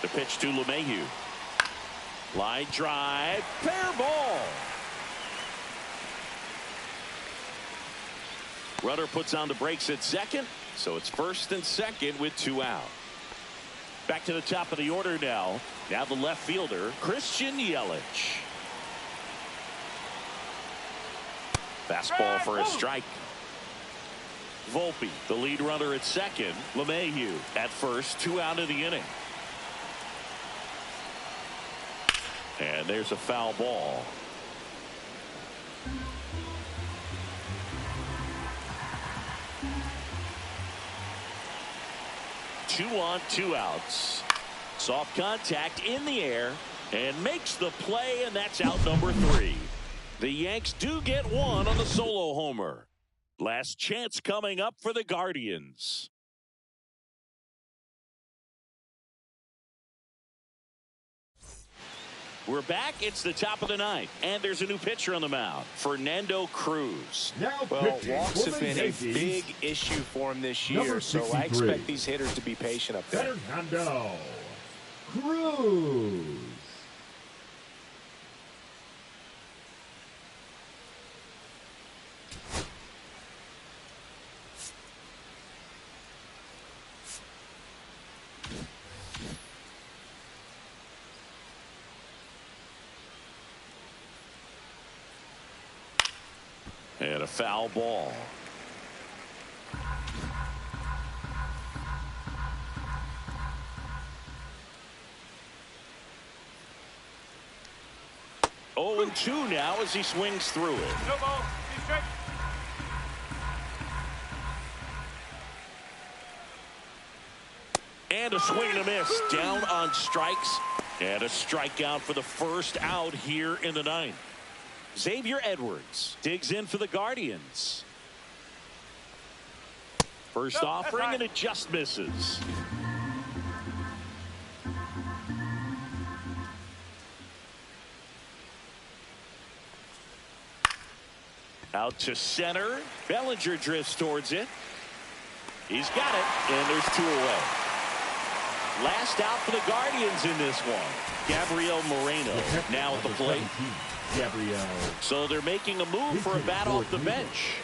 The pitch to LeMahieu. Line drive. Fair ball. Runner puts on the brakes at second. So it's first and second with 2 out. Back to the top of the order now. Now the left fielder, Christian Yelich. Fastball for a strike. Volpe, the lead runner at second. LeMahieu at first, 2 out of the inning. And there's a foul ball. Two on, 2 outs. Soft contact in the air and makes the play, and that's out number 3. The Yanks do get one on the solo homer. Last chance coming up for the Guardians. We're back. It's the top of the 9th, and there's a new pitcher on the mound, Fernando Cruz. Well, walks have been a big issue for him this year, so I expect these hitters to be patient up there. Fernando Cruz. And a foul ball. Oh, and 2 now as he swings through it. No ball. 2 strikes. And a swing and a miss. Down on strikes. And a strikeout for the first out here in the 9th. Xavier Edwards digs in for the Guardians. First offering, and it just misses. Out to center. Bellinger drifts towards it. He's got it, and there's 2 away. Last out for the Guardians in this one. Gabriel Moreno now at the plate. So they're making a move for a bat off the bench.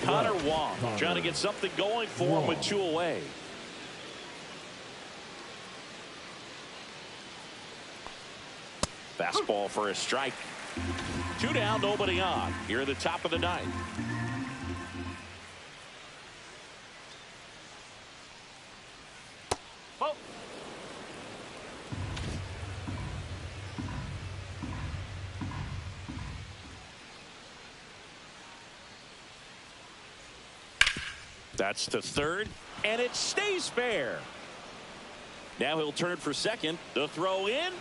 Connor Wong trying to get something going for him with 2 away. Fastball for a strike. 2 down, nobody on. Here at the top of the 9th. Ball. That's to third, and it stays fair. Now he'll turn for second. The throw in,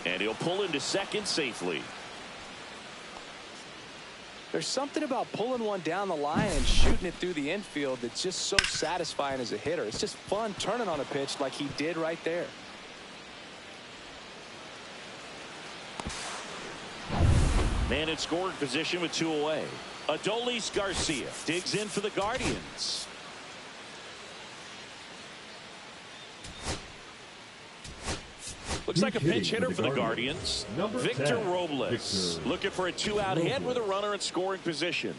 and he'll pull into second safely. There's something about pulling one down the line and shooting it through the infield that's just so satisfying as a hitter. It's just fun turning on a pitch like he did right there. Man in scoring position with 2 away. Adolis Garcia digs in for the Guardians. Looks like a pinch hitter for the Guardians. Victor Robles looking for a 2-out hit with a runner in scoring position.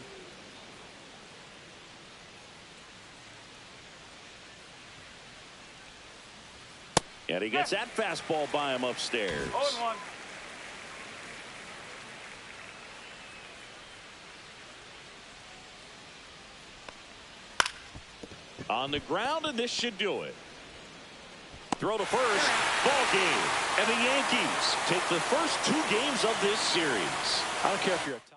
And he gets that fastball by him upstairs. 0-1. On the ground, and this should do it. Throw to first. Ball game. And the Yankees take the first 2 games of this series. I don't care if you're a